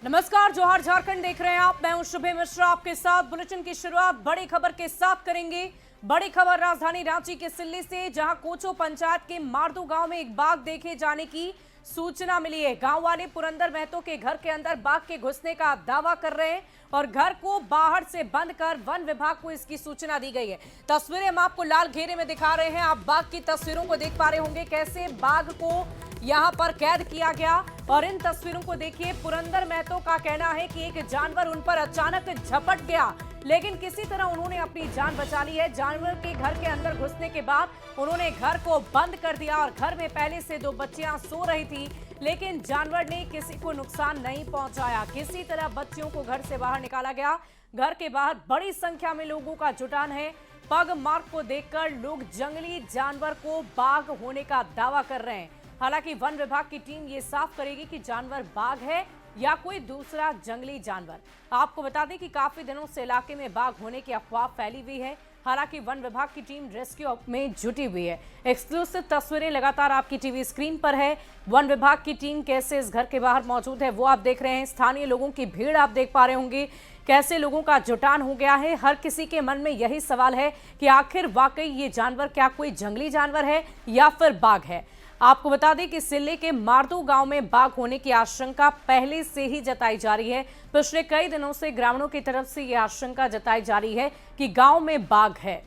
नमस्कार, जोहार झारखंड देख रहे हैं आप। मैं हूं शुभे मिश्रा आपके साथ। बुलेटिन की शुरुआत बड़ी खबर के साथ करेंगे। बड़ी खबर राजधानी रांची के सिल्ली से, जहां कोचो पंचायत के मारदू गांव में एक बाघ देखे जाने की सूचना मिली है। गांव वाले पुरंदर महतो के घर के अंदर बाघ के घुसने का दावा कर रहे हैं और घर को बाहर से बंद कर वन विभाग को इसकी सूचना दी गई है। तस्वीरें हम आपको लाल घेरे में दिखा रहे हैं। आप बाघ की तस्वीरों को देख पा रहे होंगे, कैसे बाघ को यहां पर कैद किया गया। और इन तस्वीरों को देखिए, पुरंदर महतो का कहना है कि एक जानवर उन पर अचानक झपट गया, लेकिन किसी तरह उन्होंने अपनी जान बचा ली है। जानवर के घर के अंदर घुसने के बाद उन्होंने घर को बंद कर दिया और घर में पहले से 2 बच्चियां सो रही थी, लेकिन जानवर ने किसी को नुकसान नहीं पहुंचाया। किसी तरह बच्चियों को घर से बाहर निकाला गया। घर के बाहर बड़ी संख्या में लोगों का जुटान है। पग मार्क को देखकर लोग जंगली जानवर को बाघ होने का दावा कर रहे हैं। हालांकि वन विभाग की टीम ये साफ करेगी कि जानवर बाघ है या कोई दूसरा जंगली जानवर। आपको बता दें कि काफी दिनों से इलाके में बाघ होने की अफवाह फैली हुई है। हालांकि वन विभाग की टीम रेस्क्यू में जुटी हुई है। एक्सक्लूसिव तस्वीरें लगातार आपकी टीवी स्क्रीन पर है। वन विभाग की टीम कैसे इस घर के बाहर मौजूद है वो आप देख रहे हैं। स्थानीय लोगों की भीड़ आप देख पा रहे होंगे, कैसे लोगों का जुटान हो गया है। हर किसी के मन में यही सवाल है कि आखिर वाकई ये जानवर क्या कोई जंगली जानवर है या फिर बाघ है। आपको बता दें कि सिल्ली के मारदू गांव में बाघ होने की आशंका पहले से ही जताई जा रही है। पिछले कई दिनों से ग्रामीणों की तरफ से यह आशंका जताई जा रही है कि गांव में बाघ है।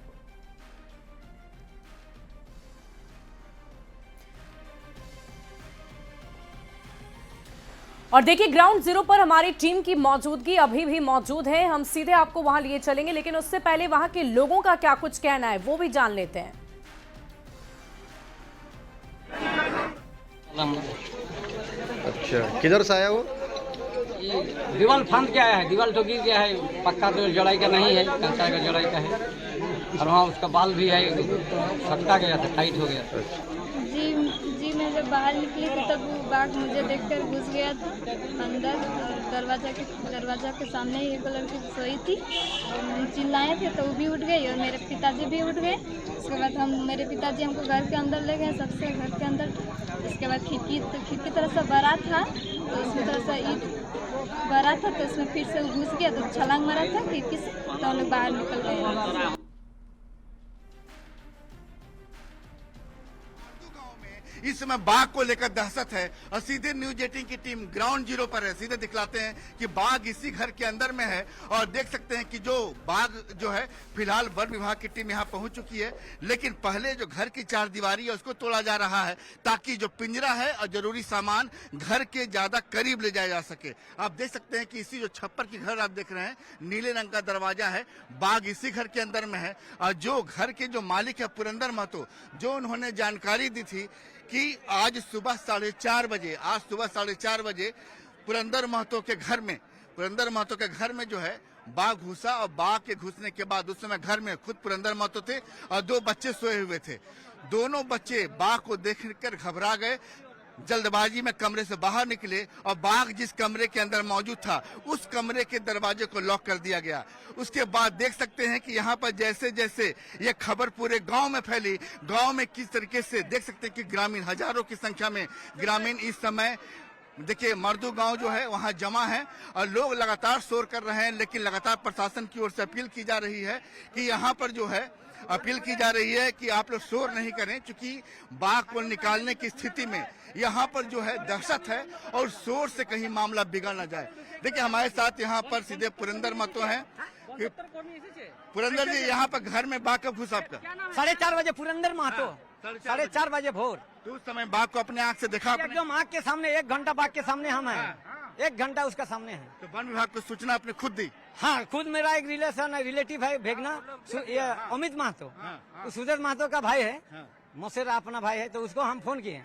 और देखिए, ग्राउंड जीरो पर हमारी टीम की मौजूदगी अभी भी मौजूद है। हम सीधे आपको वहां लिए चलेंगे, लेकिन उससे पहले वहां के लोगों का क्या कुछ कहना है वो भी जान लेते हैं। अच्छा, किधर से आया वो? दीवाल फांद के आया है, दीवाल तो गिर गया है। पक्का तो जड़ाई का नहीं है, कंचा का जड़ाई का है। और वहाँ उसका बाल भी है, सटका गया था, टाइट हो गया था। जी मैं जब बाहर निकली तो तब वो बाघ मुझे देखकर घुस गया था अंदर। और दरवाजा के सामने ही एक लड़की सोई थी। चिल्लाए थे तो वो भी उठ गई और मेरे पिताजी भी उठ गए। उसके बाद मेरे पिताजी हमको घर के अंदर ले गए, सबसे घर के अंदर। उसके बाद खिड़की तरफ से बड़ा था, तो उसमें तरफ से ईट बड़ा था, तो उसमें फिर से घुस गया, तो छलांग मारा था खिड़की से, तो हम लोग बाहर निकल गए। इस समय बाघ को लेकर दहशत है और सीधे न्यूज 18 की टीम ग्राउंड जीरो पर है। सीधे दिखलाते हैं कि बाघ इसी घर के अंदर में है और देख सकते हैं कि जो बाघ जो है फिलहाल वन विभाग की टीम यहां पहुंच चुकी है, लेकिन पहले जो घर की चारदीवारी है उसको तोड़ा जा रहा है ताकि जो पिंजरा है और जरूरी सामान घर के ज्यादा करीब ले जाया जा सके। आप देख सकते हैं कि इसी जो छप्पर की घर आप देख रहे हैं, नीले रंग का दरवाजा है, बाघ इसी घर के अंदर में है। और जो घर के जो मालिक है पुरंदर महतो, जो उन्होंने जानकारी दी थी कि आज सुबह 4:30 बजे पुरंदर महतो के घर में जो है बाघ घुसा। और बाघ के घुसने के बाद उस समय घर में खुद पुरंदर महतो थे और 2 बच्चे सोए हुए थे। दोनों बच्चे बाघ को देखकर घबरा गए, जल्दबाजी में कमरे से बाहर निकले और बाघ जिस कमरे के अंदर मौजूद था उस कमरे के दरवाजे को लॉक कर दिया गया। उसके बाद देख सकते हैं कि यहाँ पर जैसे जैसे ये खबर पूरे गांव में फैली, गांव में किस तरीके से देख सकते हैं कि ग्रामीण, हजारों की संख्या में ग्रामीण इस समय देखिए मारदू गांव जो है वहां जमा है और लोग लगातार शोर कर रहे हैं। लेकिन लगातार प्रशासन की ओर से अपील की जा रही है कि यहाँ पर जो है कि आप लोग शोर नहीं करें, क्योंकि बाघ को निकालने की स्थिति में यहाँ पर जो है दहशत है और शोर से कहीं मामला बिगड़ न जाए। देखिए हमारे साथ यहाँ पर सीधे पुरंदर महतो हैं। पुरंदर जी, यहाँ पर घर में बाघ कब घुसा आपका? 4:30 बजे पुरंदर महतो, 4:30 बजे भोर। तो उस समय बाघ को अपने आंख से देखा आपने? एकदम आँख के सामने, 1 घंटा बाघ के सामने हम हैं, 1 घंटा उसका सामने है। तो वन विभाग को सूचना आपने खुद दी? हाँ, खुद मेरा एक रिलेटिव है भेगना, अमित महतो, सुधर महतो का भाई है, मोसेरा अपना भाई है, तो उसको हम फोन किए।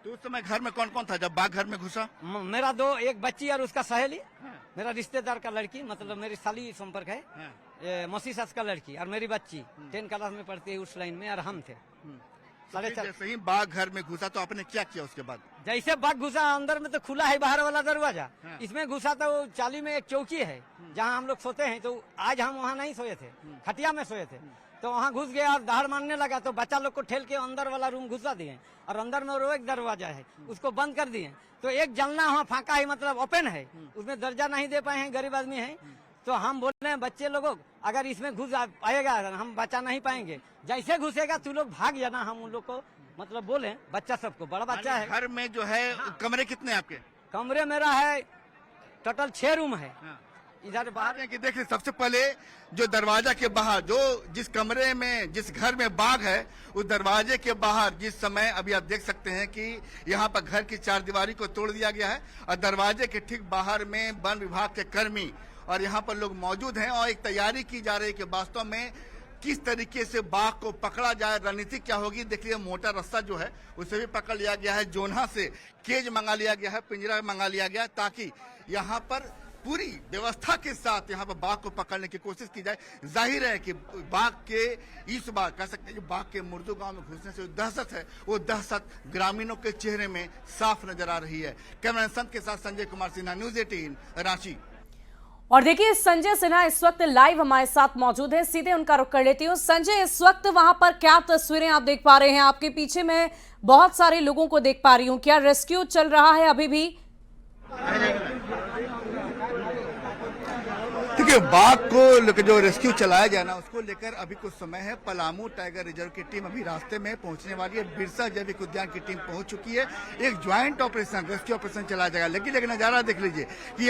तो उस समय घर में कौन कौन था जब बाघ घर में घुसा? मेरा एक बच्ची और उसका सहेली, मेरा रिश्तेदार का लड़की, मतलब मेरी साली संपर्क है, मौसी सास का लड़की, और मेरी बच्ची 10 क्लास में पढ़ती है उस लाइन में, और हम थे। जैसे ही बाघ घर में घुसा तो आपने क्या किया उसके बाद? जैसे बाघ घुसा अंदर में तो खुला है बाहर वाला दरवाजा, इसमें घुसा तो वो चाली में एक चौकी है जहाँ हम लोग सोते हैं। तो आज हम वहाँ नहीं सोए थे, खटिया में सोए थे। तो वहाँ घुस गया और दहाड़ मारने लगा, तो बच्चा लोग को ठेल के अंदर वाला रूम घुसा दिए और अंदर में वो एक दरवाजा है उसको बंद कर दिए। तो एक जलना वहाँ फाका है, मतलब ओपन है, उसमें दर्जा नहीं दे पाए हैं, गरीब आदमी है। तो हम बोल रहे हैं बच्चे लोगों, अगर इसमें घुस आएगा हम बचा नहीं पाएंगे, जैसे घुसेगा तू लोग भाग जाना। हम उन लोग को मतलब बोले, बच्चा सबको, बड़ा बच्चा है। घर में जो है कमरे कितने हैं आपके? कमरे मेरा है टोटल 6 रूम है। इधर बाहर कि देखिए, सबसे पहले जो दरवाजा के बाहर जो जिस कमरे में जिस घर में बाग है, उस दरवाजे के बाहर जिस समय अभी आप देख सकते हैं कि यहाँ पर घर की चारदीवारी को तोड़ दिया गया है और दरवाजे के ठीक बाहर में वन विभाग के कर्मी और यहाँ पर लोग मौजूद हैं और एक तैयारी की जा रही है कि वास्तव में किस तरीके से बाघ को पकड़ा जाए, रणनीति क्या होगी। देखिए, मोटा रास्ता जो है उसे भी पकड़ लिया गया है, जोन्हा से केज मंगा लिया गया है, पिंजरा मंगा लिया गया, ताकि यहाँ पर पूरी व्यवस्था के साथ यहाँ पर बाघ को पकड़ने की कोशिश की जाए। जाहिर है कि बाघ के इस बार कह सकते हैं, जो बाघ के मुर्दू गांव में घुसने से दहशत है, वो दहशत ग्रामीणों के चेहरे में साफ नजर आ रही है। कैमरा संत के साथ संजय कुमार सिन्हा, न्यूज 18 रांची। और देखिए, संजय सिन्हा इस वक्त लाइव हमारे साथ मौजूद है, सीधे उनका रुख कर लेती हूँ। संजय, इस वक्त वहां पर क्या तस्वीरें आप देख पा रहे हैं? आपके पीछे मैं बहुत सारे लोगों को देख पा रही हूँ, क्या रेस्क्यू चल रहा है अभी भी? देखिए, बाघ को जो रेस्क्यू चलाया जाए ना, उसको लेकर अभी कुछ समय है। पलामू टाइगर रिजर्व की टीम अभी रास्ते में पहुंचने वाली है, बिरसा जैविक उद्यान की टीम पहुंच चुकी है। एक ज्वाइंट ऑपरेशन, रेस्क्यू ऑपरेशन चलाया जाएगा। लेकिन एक नजारा देख लीजिए कि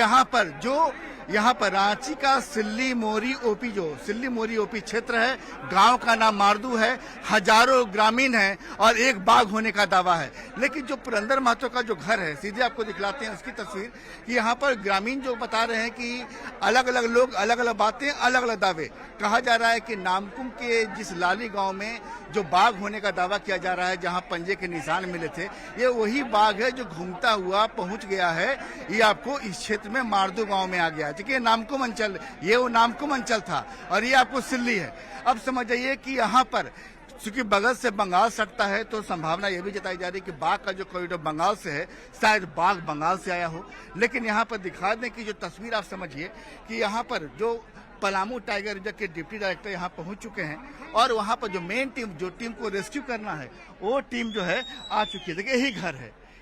यहाँ पर रांची का सिल्ली मोरी ओपी क्षेत्र है, गांव का नाम मारदू है, हजारों ग्रामीण हैं और एक बाघ होने का दावा है। लेकिन जो पुरंदर महतो का जो घर है, सीधे आपको दिखलाते हैं उसकी तस्वीर कि यहाँ पर ग्रामीण जो बता रहे हैं कि अलग अलग लोग, अलग अलग बातें, अलग अलग दावे। कहा जा रहा है कि नामकुम के जिस लाली गांव में जो बाघ होने का दावा किया जा रहा है, जहां पंजे के निशान मिले थे, ये वही बाघ है जो घूमता हुआ पहुंच गया है। ये आपको इस क्षेत्र में मारदू गांव में आ गया है, क्योंकि नामकुम अंचल, ये वो नामकुम अंचल था और ये आपको सिल्ली है। अब समझ जाइए कि यहाँ पर चूंकि बगल से बंगाल सटता है, तो संभावना यह भी जताई जा रही है कि बाघ का जो कॉरिडोर बंगाल से है, शायद बाघ बंगाल से आया हो। लेकिन यहाँ पर दिखा दें कि जो तस्वीर आप समझिए कि यहाँ पर जो पलामू टाइगर रिजर्व के डिप्टी डायरेक्टर यहाँ पहुंच चुके हैं और वहाँ पर जो मेन टीम, जो टीम को रेस्क्यू करना है, वो टीम जो है आ चुकी है। देखिए,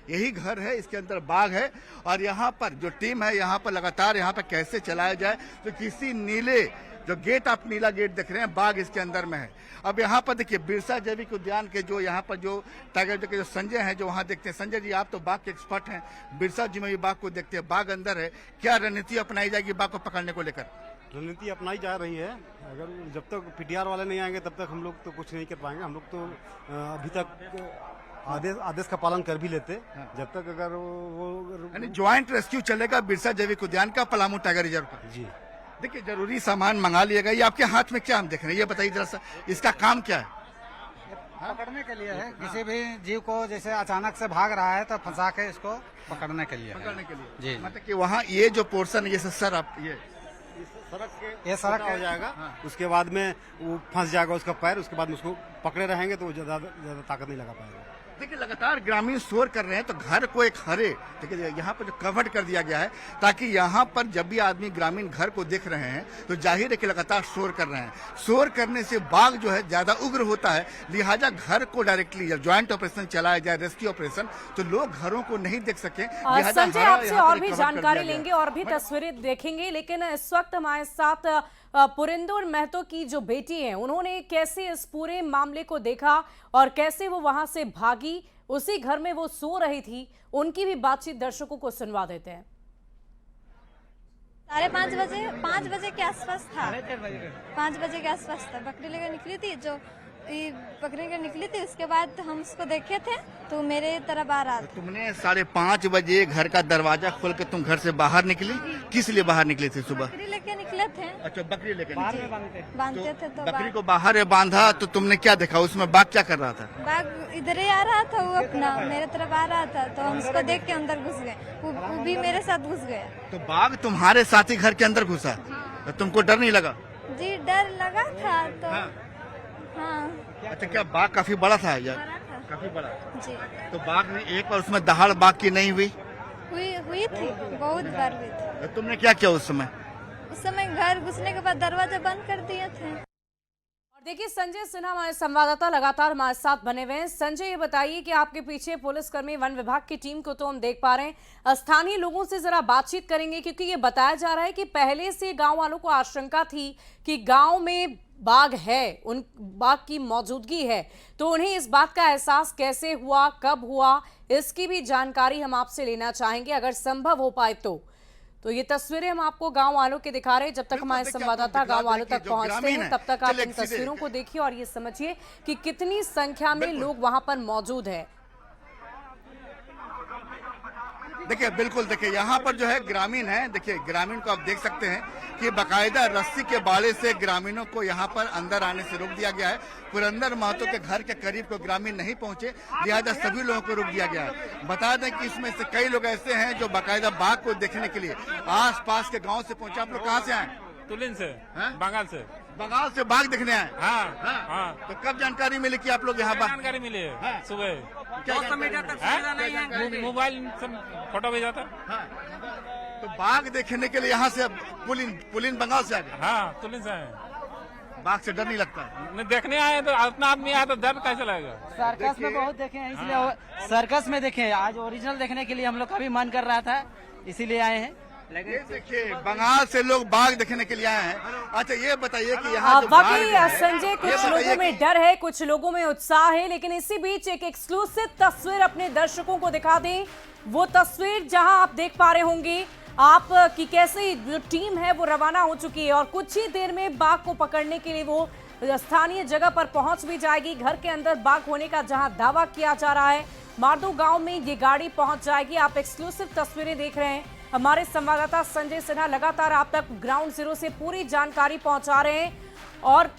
यही घर है, इसके अंदर बाघ है और यहाँ पर जो टीम है, यहाँ पर लगातार यहाँ पर कैसे चलाया जाए। तो किसी नीले जो गेट, आप नीला गेट देख रहे हैं, बाघ इसके अंदर में है। अब यहाँ पर देखिए, बिरसा जैविक उद्यान के जो यहाँ पर जो टाइगर के जो संजय हैं, जो वहाँ देखते हैं। संजय जी, आप तो बाघ के एक्सपर्ट हैं, बिरसा जी में भी बाघ को देखते हैं, बाघ अंदर है, क्या रणनीति अपनाई जाएगी बाघ को पकड़ने को लेकर? रणनीति अपनाई जा रही है। अगर जब तक पीटीआर वाले नहीं आएंगे तब तक हम लोग तो कुछ नहीं कर पाएंगे। हम लोग तो अभी तक आदेश का पालन कर भी लेते। जब तक अगर वो ज्वाइंट रेस्क्यू चलेगा बिरसा जैविक उद्यान का, पलामू टाइगर रिजर्व का। जी, देखिए, जरूरी सामान मंगा लिएगा। ये आपके हाथ में क्या हम देख रहे हैं, ये बताइए जरा सा, इसका काम क्या है? पकड़ने के लिए है, किसी भी जीव को जैसे अचानक से भाग रहा है तो फंसा के इसको पकड़ने के लिए जी, मतलब कि वहाँ ये जो पोर्शन, ये सर आप ये सड़क हो जाएगा। उसके बाद में वो फंस जाएगा उसका पैर, उसके बाद में उसको पकड़े रहेंगे तो वो ज्यादा ताकत नहीं लगा पाएगा। देखिए, लगातार ग्रामीण शोर कर रहे हैं, तो घर को एक हरे, देखिए यहाँ पर जो कवर्ड कर दिया गया है, ताकि यहाँ पर जब भी आदमी ग्रामीण घर को देख रहे हैं तो जाहिर है कि लगातार शोर कर रहे हैं। शोर करने से बाघ जो है ज्यादा उग्र होता है, लिहाजा घर को डायरेक्टली जब ज्वाइंट ऑपरेशन चलाया जाए, रेस्क्यू ऑपरेशन, तो लोग घरों को नहीं देख सके। संजय, आपसे और भी जानकारी लेंगे और भी तस्वीरें देखेंगे, लेकिन इस वक्त हमारे साथ पुरंदर महतो की जो बेटी है, उन्होंने कैसे इस पूरे मामले को देखा और कैसे वो वहां से भागी, उसी घर में वो सो रही थी, उनकी भी बातचीत दर्शकों को सुनवा देते हैं। 5:30 बजे के आसपास था, 5 बजे के आसपास था। बकरी लेकर निकली थी, जो बकरी लेकर निकली थी, उसके बाद हम उसको देखे थे तो मेरे तरफ आ रहा था। तुमने 5:30 बजे घर का दरवाजा खोल के तुम घर से बाहर निकली? किस लिए बाहर निकली थी सुबह? बकरी लेके निकले थे। अच्छा, बकरी लेके बांधते थे तो बकरी को बाहर बांधा, तो तुमने क्या देखा उसमें? बाघ क्या कर रहा था? बाघ इधर ही आ रहा था, वो अपना मेरे तरफ आ रहा था, तो हम उसको देख के अंदर घुस गए। वो भी मेरे साथ घुस गया। तो बाघ तुम्हारे साथ ही घर के अंदर घुसा? तो तुमको डर नहीं लगा? जी, डर लगा था। तो हाँ। अच्छा, क्या बाघ काफी बड़ा था यार? काफी बड़ा जी। तो बाघ ने एक बार उसमें दहाड़ बाघ की नहीं हुई थी, बहुत बार हुई थी। तो तुमने क्या किया उस समय? उस समय घर घुसने के बाद दरवाजा बंद कर दिए थे। देखिए, संजय सिन्हा हमारे संवाददाता लगातार हमारे साथ बने हुए हैं। संजय, ये बताइए कि आपके पीछे पुलिसकर्मी वन विभाग की टीम को तो हम देख पा रहे हैं, स्थानीय लोगों से जरा बातचीत करेंगे क्योंकि ये बताया जा रहा है कि पहले से गांव वालों को आशंका थी कि गांव में बाघ है, उन बाघ की मौजूदगी है, तो उन्हें इस बात का एहसास कैसे हुआ, कब हुआ, इसकी भी जानकारी हम आपसे लेना चाहेंगे अगर संभव हो पाए तो ये तस्वीरें हम आपको गांव वालों के दिखा रहे हैं। जब तक हमारे संवाददाता गांव वालों तक पहुंचते हैं तब तक आप इन तस्वीरों को देखिए और ये समझिए कि कितनी संख्या में लोग वहां पर मौजूद है। देखिए, बिल्कुल देखिए, यहाँ पर जो है ग्रामीण है। देखिए, ग्रामीण को आप देख सकते हैं कि बाकायदा रस्सी के बाड़े से ग्रामीणों को यहाँ पर अंदर आने से रोक दिया गया है। पुरंदर महतो के घर के करीब को ग्रामीण नहीं पहुंचे, लिहाजा सभी लोगों को रोक दिया गया है। बता दें कि इसमें से कई लोग ऐसे हैं जो बाकायदा बाघ को देखने के लिए आस-पास के गाँव से पहुंचे। आप लोग कहाँ से आए? तुलिन से, बंगाल से। बंगाल से बाघ देखने आए? हाँ। तो कब जानकारी मिली कि आप लोग यहाँ जानकारी मिली है सुबह। मोबाइल से फोटो भेजा था। तो बाघ देखने के लिए यहाँ से पुलिन बंगाल से आ गए? हाँ, तुलिन से आए। बाघ से डर नहीं लगता? नहीं, देखने आए तो अपना आदमी आया तो डर कैसे लगेगा। सर्कस में बहुत देखे हैं, इसलिए सर्कस में देखे हैं। आज ओरिजिनल देखने के लिए हम लोग का भी मन कर रहा था, इसीलिए आए हैं। ये देखिए, बंगाल से लोग बाघ देखने के लिए आए हैं। अच्छा, ये बताइए कि यहाँ जो बाघ वाकई है, संजय, कुछ लोगों में डर है, कुछ लोगों में उत्साह है, लेकिन इसी बीच एक एक्सक्लूसिव तस्वीर अपने दर्शकों को दिखा दें। वो तस्वीर जहां आप देख पा रहे होंगे आप कि कैसे जो टीम है वो रवाना हो चुकी है और कुछ ही देर में बाघ को पकड़ने के लिए वो स्थानीय जगह पर पहुंच भी जाएगी। घर के अंदर बाघ होने का जहां दावा किया जा रहा है, मारदू गांव में ये गाड़ी पहुंच जाएगी। आप एक्सक्लूसिव तस्वीरें देख रहे हैं। हमारे संवाददाता संजय सिन्हा लगातार आप तक ग्राउंड जीरो से पूरी जानकारी पहुंचा रहे हैं और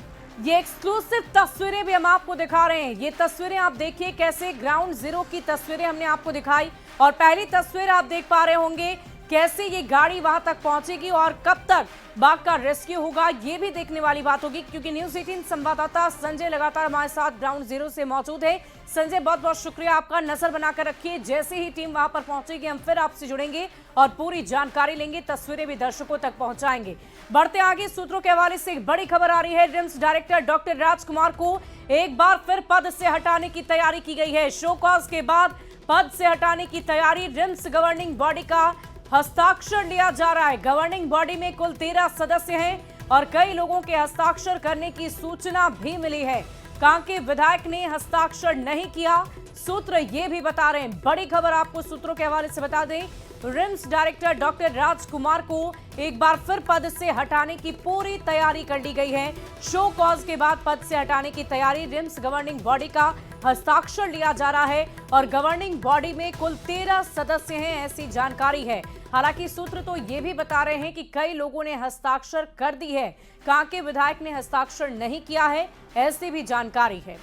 ये एक्सक्लूसिव तस्वीरें भी हम आपको दिखा रहे हैं। ये तस्वीरें आप देखिए, कैसे ग्राउंड जीरो की तस्वीरें हमने आपको दिखाई और पहली तस्वीर आप देख पा रहे होंगे कैसे ये गाड़ी वहां तक पहुंचेगी और कब तक बाघ का रेस्क्यू होगा, ये भी देखने वाली बात होगी क्योंकि न्यूज़ 18 संवाददाता संजय लगातार हमारे साथ ग्राउंड जीरो से मौजूद है। संजय, बहुत बहुत शुक्रिया आपका, नजर बनाकर रखिए। जैसे ही टीम वहां पर पहुंचेगी हम फिर आपसे जुड़ेंगे और पूरी जानकारी लेंगे, तस्वीरें भी दर्शकों तक पहुंचाएंगे। बढ़ते आगे, सूत्रों के हवाले से एक बड़ी खबर आ रही है। रिम्स डायरेक्टर डॉक्टर राजकुमार को एक बार फिर पद से हटाने की तैयारी की गई है। शो कॉज के बाद पद से हटाने की तैयारी, रिम्स गवर्निंग बॉडी का हस्ताक्षर लिया जा रहा है। गवर्निंग बॉडी में कुल 13 सदस्य हैं और कई लोगों के हस्ताक्षर करने की सूचना भी मिली है। कांके विधायक ने हस्ताक्षर नहीं किया, सूत्र ये भी बता रहे हैं। बड़ी खबर आपको सूत्रों के हवाले से बता दें, रिम्स डायरेक्टर डॉक्टर राजकुमार को एक बार फिर पद से हटाने की पूरी तैयारी कर ली गई है। शो कॉज के बाद पद से हटाने की तैयारी, रिम्स गवर्निंग बॉडी का हस्ताक्षर लिया जा रहा है और गवर्निंग बॉडी में कुल 13 सदस्य हैं, ऐसी जानकारी है। हालांकि सूत्र तो ये भी बता रहे हैं कि कई लोगों ने हस्ताक्षर कर दी है, कांके विधायक ने हस्ताक्षर नहीं किया है, ऐसी भी जानकारी है।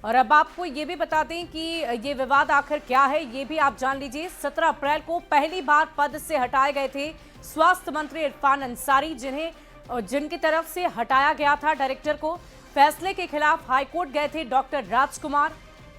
और अब आपको ये भी बता दें कि ये विवाद आखिर क्या है, ये भी आप जान लीजिए। 17 अप्रैल को पहली बार पद से हटाए गए थे स्वास्थ्य मंत्री इरफान अंसारी, जिनकी तरफ से हटाया गया था डायरेक्टर को। फैसले के खिलाफ हाईकोर्ट गए थे डॉक्टर राजकुमार।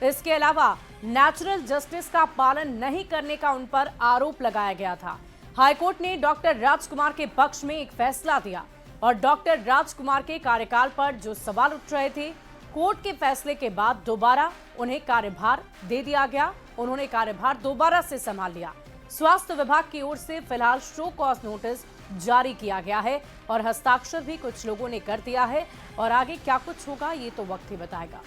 इसके अलावा नेचुरल जस्टिस का पालन नहीं करने का उन पर आरोप लगाया गया था। हाईकोर्ट ने डॉक्टर राजकुमार के पक्ष में एक फैसला दिया और डॉक्टर राजकुमार के कार्यकाल पर जो सवाल उठ रहे थे, कोर्ट के फैसले के बाद दोबारा उन्हें कार्यभार दे दिया गया। उन्होंने कार्यभार दोबारा से संभाल लिया। स्वास्थ्य विभाग की ओर से फिलहाल शो कॉज नोटिस जारी किया गया है और हस्ताक्षर भी कुछ लोगों ने कर दिया है और आगे क्या कुछ होगा ये तो वक्त ही बताएगा।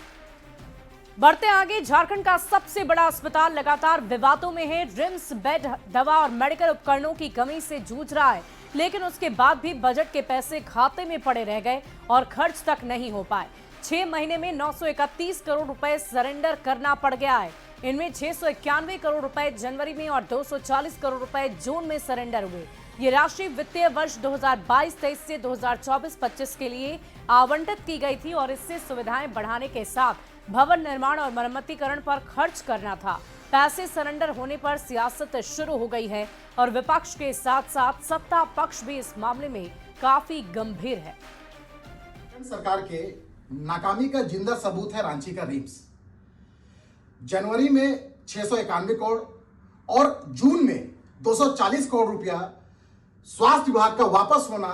बढ़ते आगे, झारखंड का सबसे बड़ा अस्पताल लगातार विवादों में है। रिम्स बेड, दवा और मेडिकल उपकरणों की कमी से जूझ रहा है, लेकिन उसके बाद भी बजट के पैसे खाते में पड़े रह गए और खर्च तक नहीं हो पाए। 6 महीने में 931 करोड़ रुपए सरेंडर करना पड़ गया है। इनमें 691 करोड़ रुपए जनवरी में और 240 करोड़ रुपए जून में सरेंडर हुए। ये राशि वित्तीय वर्ष 2022-23 से 2024-25 के लिए आवंटित की गई थी और इससे सुविधाएं बढ़ाने के साथ भवन निर्माण और मरम्मतीकरण पर खर्च करना था। पैसे सरेंडर होने पर सियासत शुरू हो गई है और विपक्ष के साथ साथ सत्ता पक्ष भी इस मामले में काफी गंभीर है। सरकार के नाकामी का जिंदा सबूत है रांची का रिम्स। जनवरी में 691 करोड़ और जून में 240 करोड़ रुपया स्वास्थ्य विभाग का वापस होना,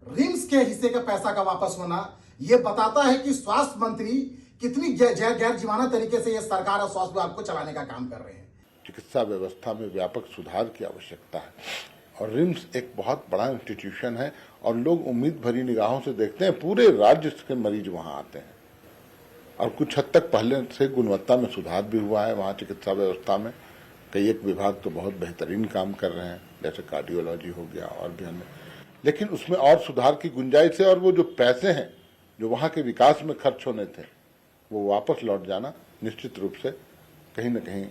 रिम्स के हिस्से का पैसा का वापस होना, यह बताता है कि स्वास्थ्य मंत्री कितनी गैर जीवाना तरीके से यह सरकार और स्वास्थ्य विभाग को चलाने का काम कर रहे हैं। चिकित्सा व्यवस्था में व्यापक सुधार की आवश्यकता है और रिम्स एक बहुत बड़ा इंस्टीट्यूशन है और लोग उम्मीद भरी निगाहों से देखते हैं। पूरे राज्य के मरीज वहां आते हैं और कुछ हद तक पहले से गुणवत्ता में सुधार भी हुआ है वहां चिकित्सा व्यवस्था में। कई एक विभाग तो बहुत बेहतरीन काम कर रहे हैं, जैसे कार्डियोलॉजी हो गया और भी अन्य, लेकिन उसमें और सुधार की गुंजाइश है। और वो जो पैसे हैं जो वहां के विकास में खर्च होने थे वो वापस लौट जाना निश्चित रूप से कहीं न कहीं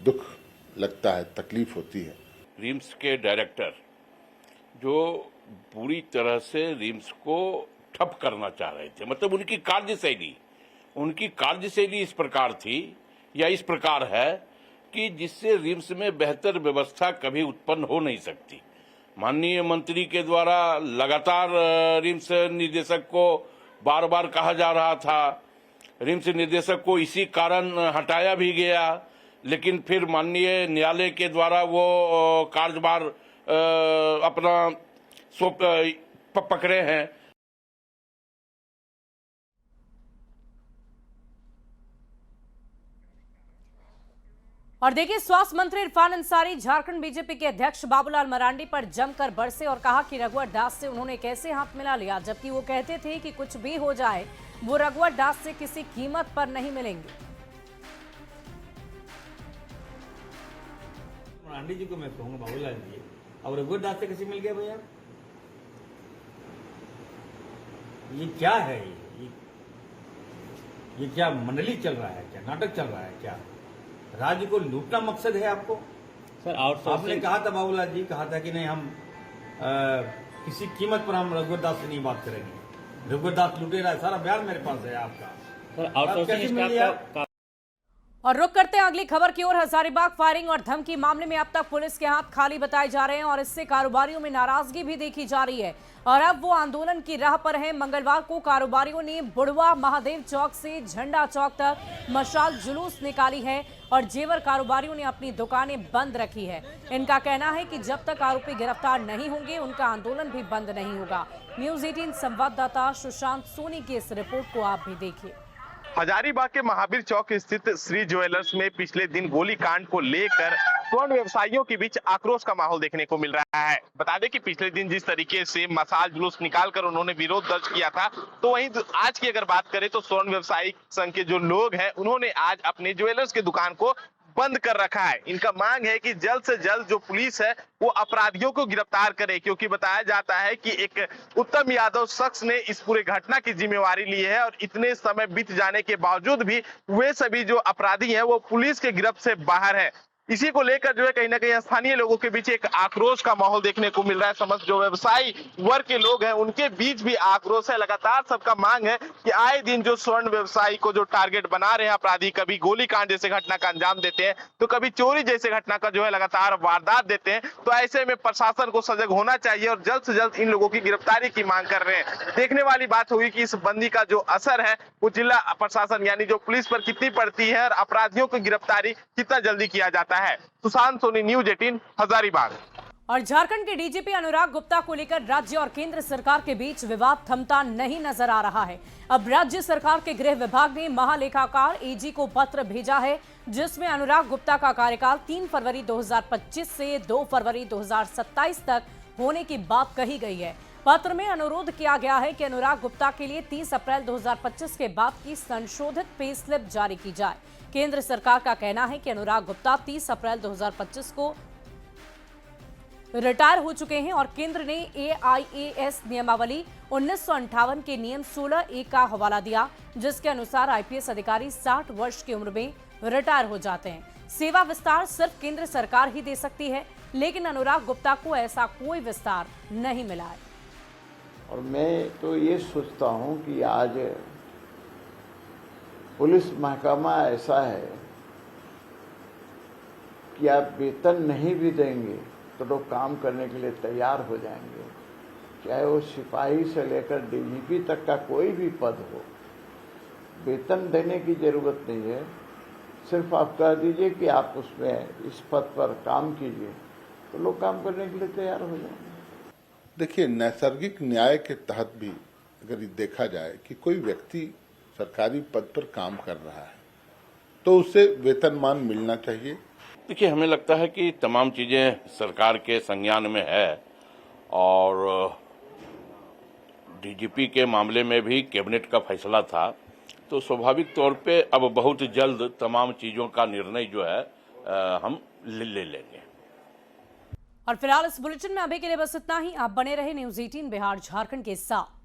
दुख लगता है, तकलीफ होती है। रिम्स के डायरेक्टर जो पूरी तरह से रिम्स को ठप करना चाह रहे थे, मतलब उनकी कार्यशैली इस प्रकार थी या इस प्रकार है कि जिससे रिम्स में बेहतर व्यवस्था कभी उत्पन्न हो नहीं सकती। माननीय मंत्री के द्वारा लगातार रिम्स निदेशक को बार बार कहा जा रहा था, रिम्स निदेशक को इसी कारण हटाया भी गया, लेकिन फिर माननीय न्यायालय के द्वारा वो कार्यभार अपना पकड़े हैं। और देखिए, स्वास्थ्य मंत्री इरफान अंसारी झारखंड बीजेपी के अध्यक्ष बाबूलाल मरांडी पर जमकर बरसे और कहा कि रघुवर दास से उन्होंने कैसे हाथ मिला लिया, जबकि वो कहते थे कि कुछ भी हो जाए वो रघुवर दास से किसी कीमत पर नहीं मिलेंगे। मरांडी जी को मैं कहूंगा, बाबूलाल जी, और रघुवर दास से कैसे मिल गया भैया? ये क्या है? ये क्या मंडली चल रहा है? क्या नाटक चल रहा है? क्या राज्य को लूटना मकसद है आपको? सर आपने कहा था, बाबूलाल जी कहा था कि नहीं, हम किसी कीमत पर हम रघुवर दास से नहीं बात करेंगे। रघुवर दास लुटे रहा है, सारा बयान मेरे पास है आपका। Sir outsourcing. और रुक करते हैं अगली खबर की ओर। हजारीबाग फायरिंग और धमकी मामले में अब तक पुलिस के हाथ खाली बताए जा रहे हैं और इससे कारोबारियों में नाराजगी भी देखी जा रही है और अब वो आंदोलन की राह पर हैं। मंगलवार को कारोबारियों ने बुढ़वा महादेव चौक से झंडा चौक तक मशाल जुलूस निकाली है और जेवर कारोबारियों ने अपनी दुकानें बंद रखी है। इनका कहना है कि जब तक आरोपी गिरफ्तार नहीं होंगे उनका आंदोलन भी बंद नहीं होगा। न्यूज 18 संवाददाता सुशांत सोनी की इस रिपोर्ट को आप भी देखिए। हजारीबाग के महावीर चौक स्थित श्री ज्वेलर्स में पिछले दिन गोलीकांड को लेकर स्वर्ण व्यवसायियों के बीच आक्रोश का माहौल देखने को मिल रहा है। बता दें कि पिछले दिन जिस तरीके से मशाल जुलूस निकालकर उन्होंने विरोध दर्ज किया था, तो वहीं आज की अगर बात करें तो स्वर्ण व्यवसायी संघ के जो लोग हैं उन्होंने आज अपने ज्वेलर्स की दुकान को बंद कर रखा है। इनका मांग है कि जल्द से जल्द जो पुलिस है वो अपराधियों को गिरफ्तार करे, क्योंकि बताया जाता है कि एक उत्तम यादव शख्स ने इस पूरे घटना की जिम्मेवारी ली है और इतने समय बीत जाने के बावजूद भी वे सभी जो अपराधी हैं वो पुलिस के गिरफ्त से बाहर है। इसी को लेकर जो है कहीं ना कहीं स्थानीय लोगों के बीच एक आक्रोश का माहौल देखने को मिल रहा है। समस्त जो व्यवसायी वर्ग के लोग हैं उनके बीच भी आक्रोश है। लगातार सबका मांग है कि आए दिन जो स्वर्ण व्यवसायी को जो टारगेट बना रहे हैं अपराधी, कभी गोलीकांड जैसे घटना का अंजाम देते हैं तो कभी चोरी जैसे घटना का जो है लगातार वारदात देते हैं, तो ऐसे में प्रशासन को सजग होना चाहिए और जल्द से जल्द इन लोगों की गिरफ्तारी की मांग कर रहे हैं। देखने वाली बात होगी कि इस बंदी का जो असर है वो जिला प्रशासन यानी जो पुलिस पर कितनी पड़ती है और अपराधियों की गिरफ्तारी कितना जल्दी किया जाता है। सुशांत सोनी, न्यूज 18 हजारीबाग। और झारखंड के डीजीपी अनुराग गुप्ता को लेकर राज्य और केंद्र सरकार के बीच विवाद थमता नहीं नजर आ रहा है। अब राज्य सरकार के गृह विभाग ने महालेखाकार एजी को पत्र भेजा है जिसमें अनुराग गुप्ता का कार्यकाल 3 फरवरी 2025 से 2 फरवरी 2027 तक होने की बात कही गई है। पत्र में अनुरोध किया गया है कि अनुराग गुप्ता के लिए 30 अप्रैल 2025 के बाद की संशोधित पे स्लिप जारी की जाए। केंद्र सरकार का कहना है कि अनुराग गुप्ता 30 अप्रैल 2025 को रिटायर हो चुके हैं और केंद्र ने AIAS नियमावली 1958 के नियम 16A का हवाला दिया, जिसके अनुसार आईपीएस अधिकारी 60 वर्ष की उम्र में रिटायर हो जाते हैं। सेवा विस्तार सिर्फ केंद्र सरकार ही दे सकती है, लेकिन अनुराग गुप्ता को ऐसा कोई विस्तार नहीं मिला है। और मैं तो ये सोचता हूं कि आज पुलिस महकमा ऐसा है कि आप वेतन नहीं भी देंगे तो लोग काम करने के लिए तैयार हो जाएंगे, चाहे वो सिपाही से लेकर डीजीपी तक का कोई भी पद हो। वेतन देने की जरूरत नहीं है, सिर्फ आप कह दीजिए कि आप उसमें इस पद पर काम कीजिए तो लोग काम करने के लिए तैयार हो जाएंगे। देखिए, नैसर्गिक न्याय के तहत भी अगर देखा जाए कि कोई व्यक्ति सरकारी पद पर काम कर रहा है तो उसे वेतनमान मिलना चाहिए। देखिए, हमें लगता है कि तमाम चीजें सरकार के संज्ञान में है और डीजीपी के मामले में भी कैबिनेट का फैसला था, तो स्वाभाविक तौर पे अब बहुत जल्द तमाम चीजों का निर्णय जो है हम ले लेंगे। और फिलहाल इस बुलेटिन में अभी के लिए बस इतना ही। आप बने रहे न्यूज़ 18 बिहार झारखंड के साथ।